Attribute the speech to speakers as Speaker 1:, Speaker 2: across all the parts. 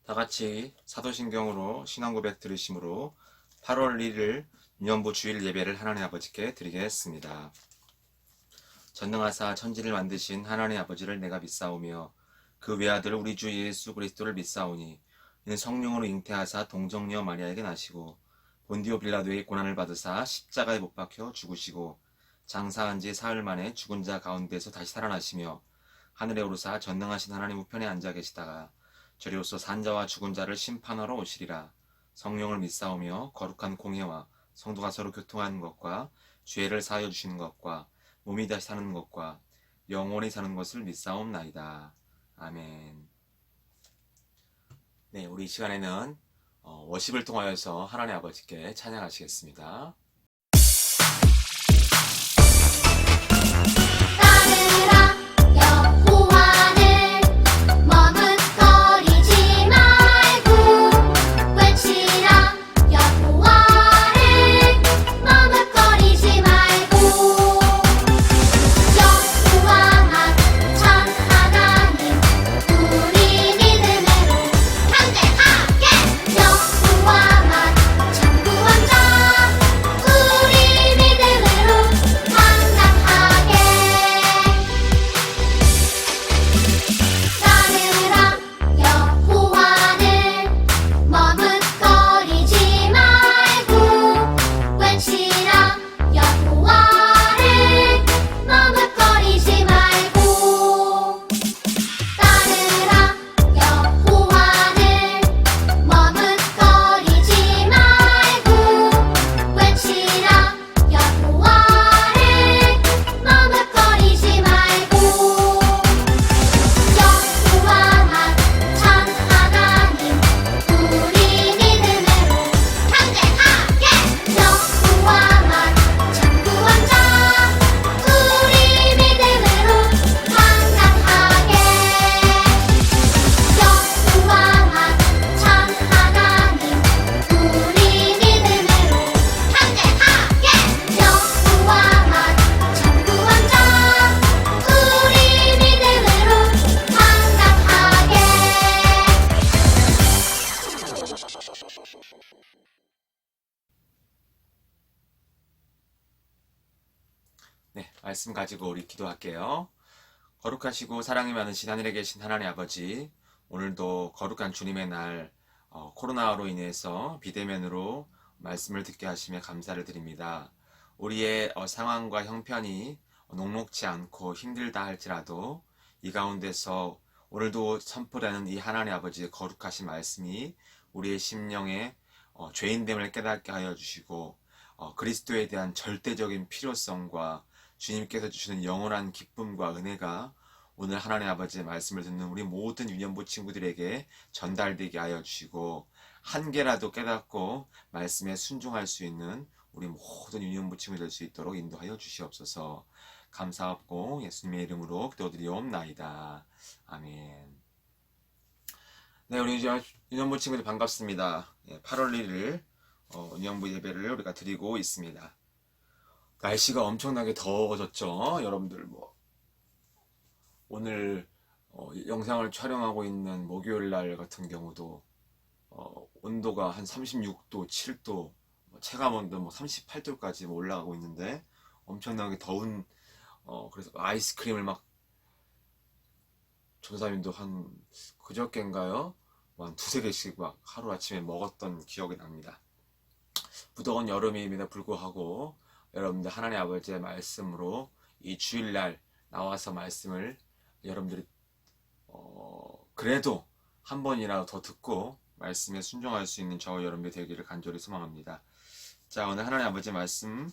Speaker 1: 다 같이 사도신경으로 신앙고백 들으심으로 8월 1일 유년부 주일 예배를 하나님 아버지께 드리겠습니다. 전능하사 천지를 만드신 하나님 아버지를 내가 믿사오며 그 외아들 우리 주 예수 그리스도를 믿사오니 이는 성령으로 잉태하사 동정녀 마리아에게 나시고 본디오 빌라도의 고난을 받으사 십자가에 못 박혀 죽으시고 장사한 지 사흘 만에 죽은 자 가운데서 다시 살아나시며 하늘에 오르사 전능하신 하나님 우편에 앉아 계시다가 저리로서 산자와 죽은 자를 심판하러 오시리라. 성령을 믿사오며 거룩한 공예와 성도가 서로 교통하는 것과 죄를 사하여 주시는 것과 몸이 다시 사는 것과 영원히 사는 것을 믿사옵나이다. 아멘. 네, 우리 이 시간에는 워십을 통하여서 하나님 아버지께 찬양하시겠습니다. 네, 말씀 가지고 우리 기도할게요. 거룩하시고 사랑이 많으신 하늘에 계신 하나님 아버지, 오늘도 거룩한 주님의 날 코로나로 인해서 비대면으로 말씀을 듣게 하시며 감사를 드립니다. 우리의 상황과 형편이 녹록지 않고 힘들다 할지라도 이 가운데서 오늘도 선포되는 이 하나님 아버지의 거룩하신 말씀이 우리의 심령에 죄인됨을 깨닫게 하여 주시고 그리스도에 대한 절대적인 필요성과 주님께서 주시는 영원한 기쁨과 은혜가 오늘 하나님 아버지의 말씀을 듣는 우리 모든 유년부 친구들에게 전달되게 하여 주시고 한 개라도 깨닫고 말씀에 순종할 수 있는 우리 모든 유년부 친구들 될 수 있도록 인도하여 주시옵소서. 감사하고 예수님의 이름으로 기도드리옵나이다. 아멘. 네, 우리 유년부 친구들 반갑습니다. 8월 1일 유년부 예배를 우리가 드리고 있습니다. 날씨가 엄청나게 더워졌죠. 여러분들 오늘 영상을 촬영하고 있는 목요일 날 같은 경우도 온도가 한 36도, 7도, 체감온도 38도까지 올라가고 있는데 엄청나게 더운 그래서 아이스크림을 막 전사님도 한 그저께인가요? 한 두세 개씩 막 하루아침에 먹었던 기억이 납니다. 무더운 여름임에도 불구하고 여러분들 하나님 아버지의 말씀으로 이 주일날 나와서 말씀을 여러분들이 그래도 한 번이라도 더 듣고 말씀에 순종할 수 있는 저와 여러분들 되기를 간절히 소망합니다. 자, 오늘 하나님 아버지의 말씀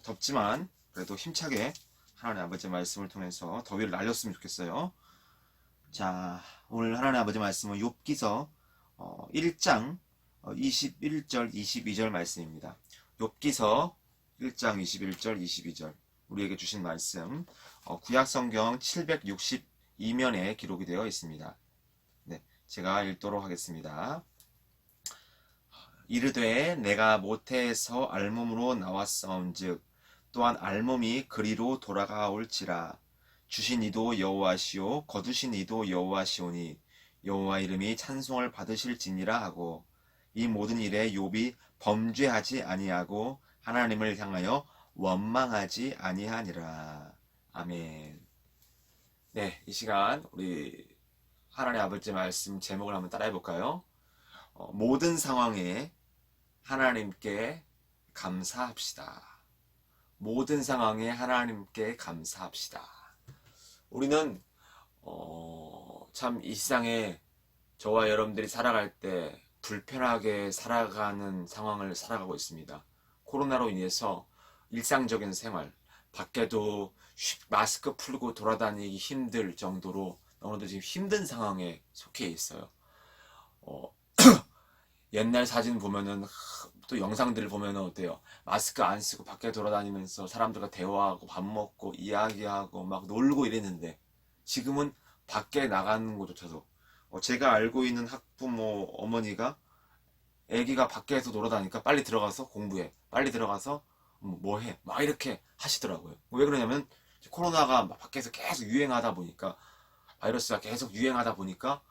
Speaker 1: 덥지만 그래도 힘차게 하나님 아버지의 말씀을 통해서 더위를 날렸으면 좋겠어요. 자, 오늘 하나님 아버지의 말씀은 욥기서 1장 21절 22절 말씀입니다. 욥기서 1장 21절 22절 우리에게 주신 말씀 구약성경 762면에 기록이 되어 있습니다. 네, 제가 읽도록 하겠습니다. 이르되 내가 모태에서 알몸으로 나왔사온즉 또한 알몸이 그리로 돌아가올지라 주신 이도 여호와시오 거두신 이도 여호와시오니 여호와 이름이 찬송을 받으실지니라 하고 이 모든 일에 욥이 범죄하지 아니하고 하나님을 향하여 원망하지 아니하니라. 아멘. 네, 이 시간 우리 하나님 아버지 말씀 제목을 한번 따라해 볼까요? 모든 상황에 하나님께 감사합시다. 모든 상황에 하나님께 감사합시다. 우리는 참 이 세상에 저와 여러분들이 살아갈 때 불편하게 살아가는 상황을 살아가고 있습니다. 코로나로 인해서 일상적인 생활, 밖에도 마스크 풀고 돌아다니기 힘들 정도로 너무나도 지금 힘든 상황에 속해 있어요. 옛날 사진 보면은 또 영상들을 보면은 어때요? 마스크 안 쓰고 밖에 돌아다니면서 사람들과 대화하고 밥 먹고 이야기하고 막 놀고 이랬는데 지금은 밖에 나가는 것조차도 제가 알고 있는 학부모 어머니가 아기가 밖에서 놀아다니까 빨리 들어가서 공부해, 빨리 들어가서 뭐 해, 막 이렇게 하시더라고요. 왜 그러냐면 코로나가 밖에서 계속 유행하다 보니까 바이러스가 계속 유행하다 보니까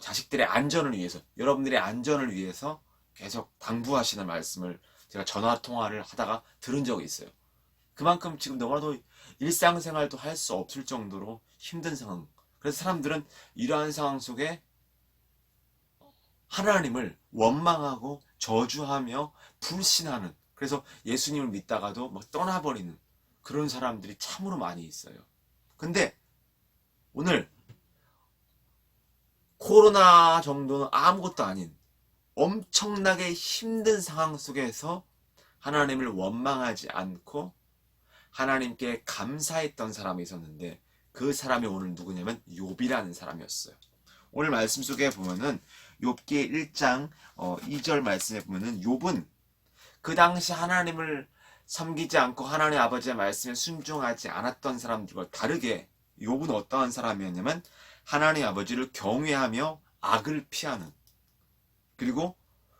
Speaker 1: 자식들의 안전을 위해서, 여러분들의 안전을 위해서 계속 당부하시는 말씀을 제가 전화 통화를 하다가 들은 적이 있어요. 그만큼 지금 너무나도 일상생활도 할 수 없을 정도로 힘든 상황. 그래서 사람들은 이러한 상황 속에 하나님을 원망하고 저주하며 불신하는, 그래서 예수님을 믿다가도 막 떠나버리는 그런 사람들이 참으로 많이 있어요. 근데 오늘 코로나 정도는 아무것도 아닌 엄청나게 힘든 상황 속에서 하나님을 원망하지 않고 하나님께 감사했던 사람이 있었는데 그 사람이 오늘 누구냐면 욥이라는 사람이었어요. 오늘 말씀 속에 보면은 욥기 1장 2절 말씀에 보면은 욥은 그 당시 하나님을 섬기지 않고 하나님 아버지의 말씀에 순종하지 않았던 사람들과 다르게 욥은 어떠한 사람이었냐면 하나님 아버지를 경외하며 악을 피하는, 그리고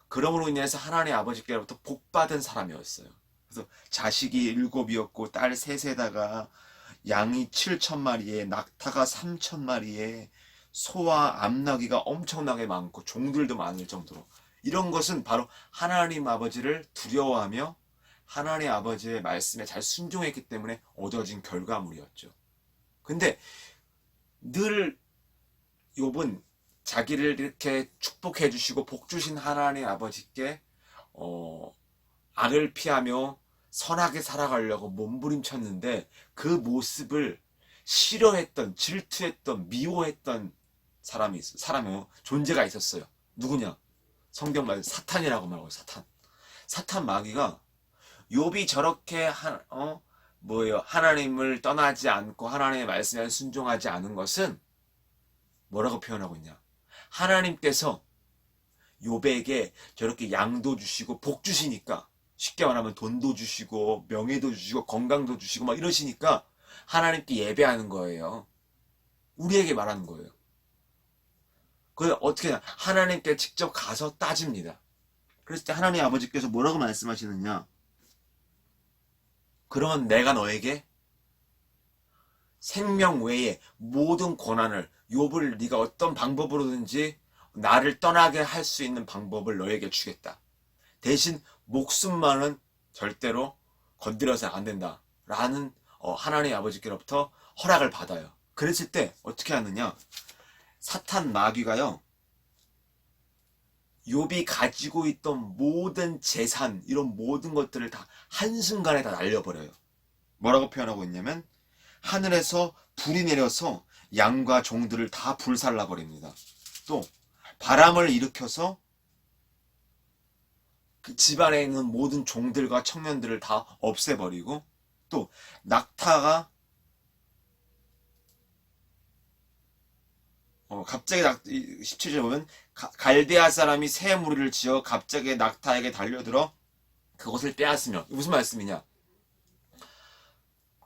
Speaker 1: 그러므로 인해서 하나님 아버지께로부터 복받은 사람이었어요. 그래서 자식이 7이었고 딸 셋에다가 양이 7,000마리에 낙타가 3,000마리에 소와 암나귀가 엄청나게 많고 종들도 많을 정도로, 이런 것은 바로 하나님 아버지를 두려워하며 하나님 아버지의 말씀에 잘 순종했기 때문에 얻어진 결과물이었죠. 근데 늘 욥은 자기를 이렇게 축복해 주시고 복 주신 하나님 아버지께 악을 피하며 선하게 살아가려고 몸부림쳤는데 그 모습을 싫어했던, 질투했던, 미워했던 사람이 존재가 있었어요. 누구냐? 성경 말 사탄이라고 말하고, 사탄 마귀가 욥이 저렇게 하나님을 떠나지 않고 하나님의 말씀에 순종하지 않은 것은 뭐라고 표현하고 있냐? 하나님께서 욥에게 저렇게 양도 주시고 복 주시니까, 쉽게 말하면 돈도 주시고 명예도 주시고 건강도 주시고 막 이러시니까 하나님께 예배하는 거예요. 우리에게 말하는 거예요. 그걸 어떻게 하냐? 하나님께 직접 가서 따집니다. 그랬을 때 하나님 아버지께서 뭐라고 말씀하시느냐? 그러면 내가 너에게 생명 외에 모든 고난을, 욥을 네가 어떤 방법으로든지 나를 떠나게 할 수 있는 방법을 너에게 주겠다. 대신 목숨만은 절대로 건드려서 안 된다. 라는 하나님 아버지께로부터 허락을 받아요. 그랬을 때 어떻게 하느냐? 사탄 마귀가요, 욥이 가지고 있던 모든 재산, 이런 모든 것들을 다 한순간에 다 날려버려요. 뭐라고 표현하고 있냐면 하늘에서 불이 내려서 양과 종들을 다 불살라버립니다. 또 바람을 일으켜서 그 집안에 있는 모든 종들과 청년들을 다 없애버리고, 또 낙타가 갑자기 17절에 보면 갈대아 사람이 새 무리를 지어 갑자기 낙타에게 달려들어 그것을 빼앗으며, 무슨 말씀이냐?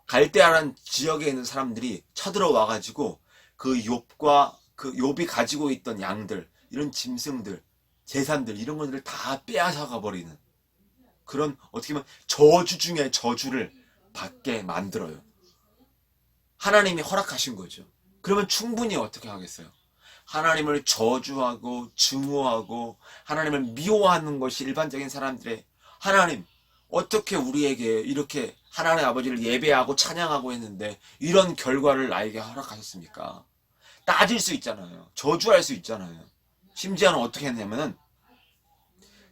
Speaker 1: 갈대아라는 지역에 있는 사람들이 쳐들어와가지고 그 욥과 그 욥이 가지고 있던 양들, 이런 짐승들, 재산들, 이런 것들을 다 빼앗아가 버리는 그런, 어떻게 보면 저주 중에 저주를 받게 만들어요. 하나님이 허락하신 거죠. 그러면 충분히 어떻게 하겠어요? 하나님을 저주하고 증오하고 하나님을 미워하는 것이 일반적인 사람들의 하나님 어떻게 우리에게 이렇게 하나님 아버지를 예배하고 찬양하고 했는데 이런 결과를 나에게 허락하셨습니까? 따질 수 있잖아요. 저주할 수 있잖아요. 심지어는 어떻게 했냐면은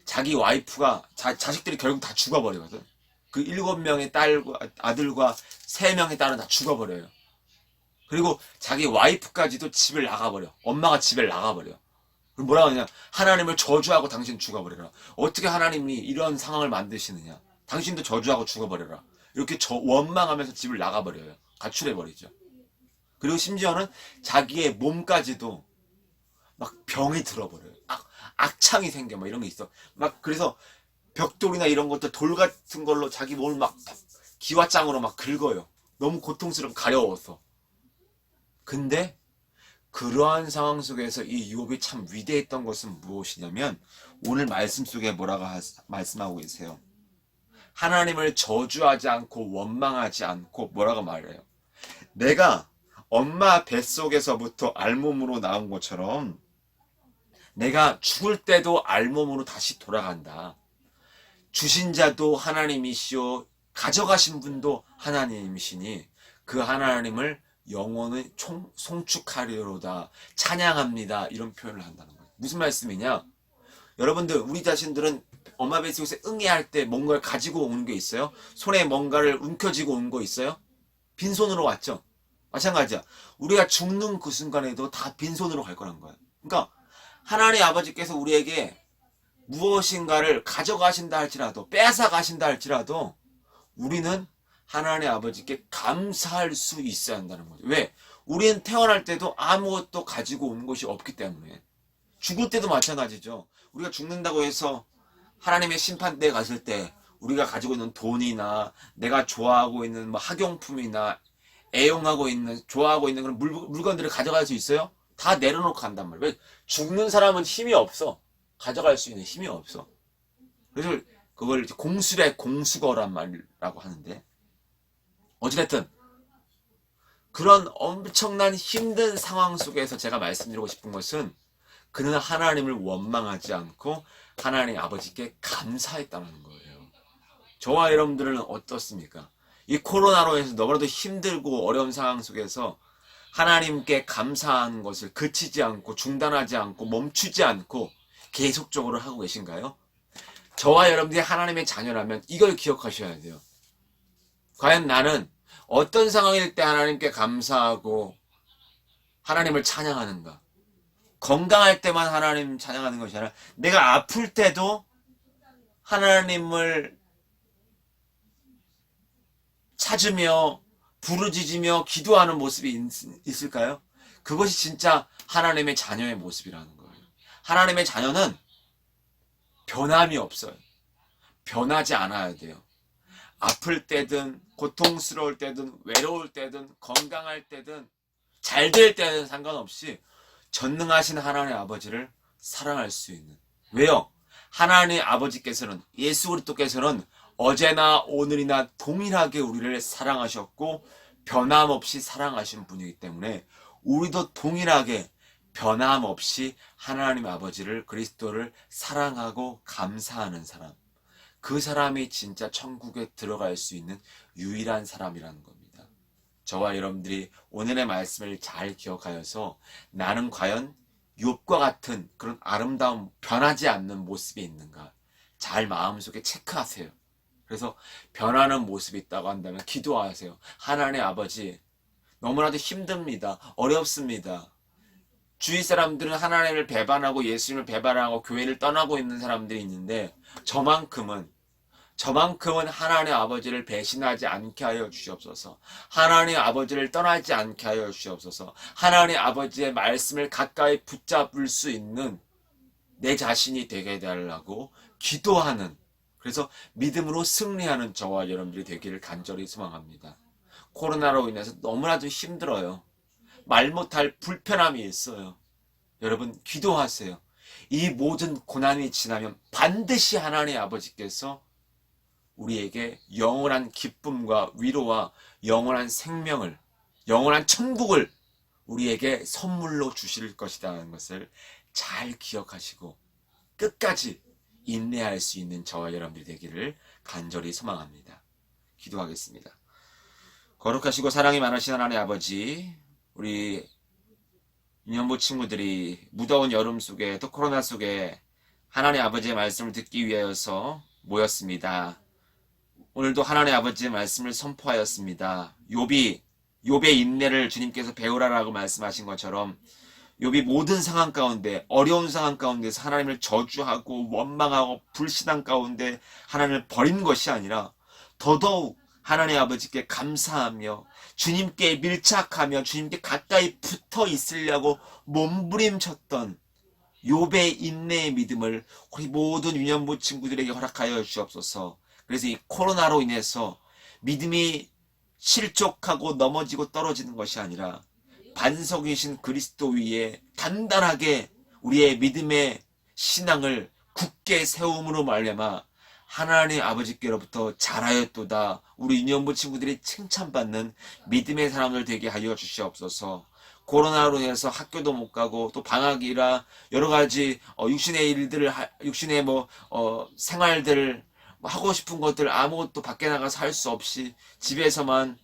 Speaker 1: 자기 와이프가 자식들이 결국 다 죽어버리거든. 그 7명의 딸과 아들과 3명의 딸은 다 죽어버려요. 그리고 자기 와이프까지도 집을 나가버려. 엄마가 집을 나가버려. 그럼 뭐라고 하냐? 하나님을 저주하고 당신 죽어버려라. 어떻게 하나님이 이런 상황을 만드시느냐? 당신도 저주하고 죽어버려라. 이렇게 원망하면서 집을 나가버려요. 가출해버리죠. 그리고 심지어는 자기의 몸까지도 막 병이 들어버려요. 악창이 생겨. 막 이런 게 있어. 막 그래서 벽돌이나 이런 것들 돌 같은 걸로 자기 몸을 막 기와장으로 막 긁어요. 너무 고통스럽고 가려워서. 근데 그러한 상황 속에서 이 욥이 참 위대했던 것은 무엇이냐면 오늘 말씀 속에 뭐라고 말씀하고 계세요. 하나님을 저주하지 않고 원망하지 않고 뭐라고 말해요. 내가 엄마 뱃속에서부터 알몸으로 나온 것처럼 내가 죽을 때도 알몸으로 다시 돌아간다. 주신 자도 하나님이시오 가져가신 분도 하나님이시니 그 하나님을 영원히 송축하리로다 찬양합니다. 이런 표현을 한다는 거예요. 무슨 말씀이냐? 여러분들 우리 자신들은 엄마 뱃속에서 응애할 때 뭔가를 가지고 오는 게 있어요? 손에 뭔가를 움켜쥐고 온 거 있어요? 빈손으로 왔죠? 마찬가지야. 우리가 죽는 그 순간에도 다 빈손으로 갈 거란 거야. 그러니까 하나님 아버지께서 우리에게 무엇인가를 가져가신다 할지라도 뺏어 가신다 할지라도 우리는 하나님 아버지께 감사할 수 있어야 한다는 거죠. 왜? 우리는 태어날 때도 아무것도 가지고 온 것이 없기 때문에. 죽을 때도 마찬가지죠. 우리가 죽는다고 해서 하나님의 심판대에 갔을 때 우리가 가지고 있는 돈이나 내가 좋아하고 있는 뭐 학용품이나 애용하고 있는 좋아하고 있는 그런 물건들을 가져갈 수 있어요? 다 내려놓고 간단 말이에요. 왜? 죽는 사람은 힘이 없어. 가져갈 수 있는 힘이 없어. 그래서 그걸 공술의 공수거란 말이라고 하는데 어찌됐든 그런 엄청난 힘든 상황 속에서 제가 말씀드리고 싶은 것은 그는 하나님을 원망하지 않고 하나님 아버지께 감사했다는 거예요. 저와 여러분들은 어떻습니까? 이 코로나로 해서 너무나도 힘들고 어려운 상황 속에서 하나님께 감사하는 것을 그치지 않고 중단하지 않고 멈추지 않고 계속적으로 하고 계신가요? 저와 여러분들이 하나님의 자녀라면 이걸 기억하셔야 돼요. 과연 나는 어떤 상황일 때 하나님께 감사하고 하나님을 찬양하는가? 건강할 때만 하나님 찬양하는 것이 아니라 내가 아플 때도 하나님을 찾으며 부르짖으며 기도하는 모습이 있을까요? 그것이 진짜 하나님의 자녀의 모습이라는 거예요. 하나님의 자녀는 변함이 없어요. 변하지 않아야 돼요. 아플 때든 고통스러울 때든 외로울 때든 건강할 때든 잘 될 때는 상관없이 전능하신 하나님 아버지를 사랑할 수 있는. 왜요? 하나님 아버지께서는 예수 그리스도께서는 어제나 오늘이나 동일하게 우리를 사랑하셨고 변함없이 사랑하시는 분이기 때문에 우리도 동일하게 변함없이 하나님 아버지를 그리스도를 사랑하고 감사하는 사람. 그 사람이 진짜 천국에 들어갈 수 있는 유일한 사람이라는 겁니다. 저와 여러분들이 오늘의 말씀을 잘 기억하여서 나는 과연 욥과 같은 그런 아름다운 변하지 않는 모습이 있는가 잘 마음속에 체크하세요. 그래서 변하는 모습이 있다고 한다면 기도하세요. 하나님 아버지 너무나도 힘듭니다. 어렵습니다. 주위 사람들은 하나님을 배반하고 예수님을 배반하고 교회를 떠나고 있는 사람들이 있는데 저만큼은 하나님 아버지를 배신하지 않게 하여 주시옵소서. 하나님 아버지를 떠나지 않게 하여 주시옵소서. 하나님 아버지의 말씀을 가까이 붙잡을 수 있는 내 자신이 되게 해달라고 기도하는, 그래서 믿음으로 승리하는 저와 여러분들이 되기를 간절히 소망합니다. 코로나로 인해서 너무나도 힘들어요. 말 못할 불편함이 있어요. 여러분 기도하세요. 이 모든 고난이 지나면 반드시 하나님 아버지께서 우리에게 영원한 기쁨과 위로와 영원한 생명을, 영원한 천국을 우리에게 선물로 주실 것이라는 것을 잘 기억하시고 끝까지 인내할 수 있는 저와 여러분들이 되기를 간절히 소망합니다. 기도하겠습니다. 거룩하시고 사랑이 많으신 하나님 아버지, 우리 유년부 친구들이 무더운 여름 속에 또 코로나 속에 하나님 아버지의 말씀을 듣기 위하여서 모였습니다. 오늘도 하나님 아버지의 말씀을 선포하였습니다. 욥의 인내를 주님께서 배우라라고 말씀하신 것처럼 욥이 모든 상황 가운데, 어려운 상황 가운데서 하나님을 저주하고 원망하고 불신앙 가운데 하나님을 버린 것이 아니라 더더욱 하나님 아버지께 감사하며 주님께 밀착하며 주님께 가까이 붙어 있으려고 몸부림쳤던 욥의 인내의 믿음을 우리 모든 유년부 친구들에게 허락하여 주옵소서. 그래서 이 코로나로 인해서 믿음이 실족하고 넘어지고 떨어지는 것이 아니라 반석이신 그리스도 위에 단단하게 우리의 믿음의 신앙을 굳게 세움으로 말미암아 하나님 아버지께로부터 잘하였도다 우리 유년부 친구들이 칭찬받는 믿음의 사람들 되게 하여 주시옵소서. 코로나로 인해서 학교도 못 가고 또 방학이라 여러 가지 육신의 일들을 육신의 생활들을 하고 싶은 것들 아무것도 밖에 나가서 할 수 없이 집에서만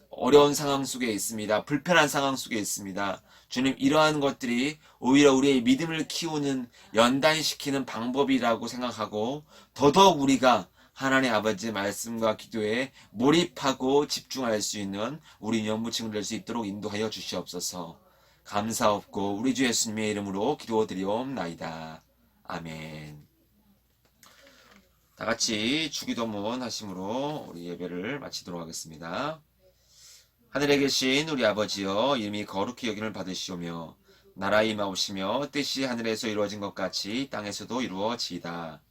Speaker 1: 어려운 상황 속에 있습니다. 불편한 상황 속에 있습니다. 주님, 이러한 것들이 오히려 우리의 믿음을 키우는 연단시키는 방법이라고 생각하고 더더욱 우리가 하나님 아버지의 말씀과 기도에 몰입하고 집중할 수 있는 우리 연부 친구들 될 수 있도록 인도하여 주시옵소서. 감사없고 우리 주 예수님의 이름으로 기도드리옵나이다. 아멘. 다 같이 주기도문 하심으로 우리 예배를 마치도록 하겠습니다. 하늘에 계신 우리 아버지여, 이름이 거룩히 여김을 받으시오며 나라 임하옵시며 뜻이 하늘에서 이루어진 것 같이 땅에서도 이루어지이다.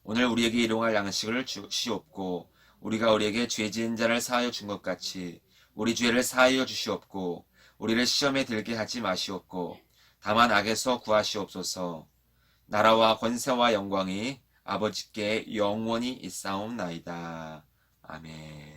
Speaker 1: 오늘 우리에게 일용할 양식을 주시옵고 우리가 우리에게 죄 지은 자를 사하여 준 것 같이 우리 죄를 사하여 주시옵고 우리를 시험에 들게 하지 마시옵고 다만 악에서 구하시옵소서. 나라와 권세와 영광이 아버지께 영원히 있사옵나이다. 아멘.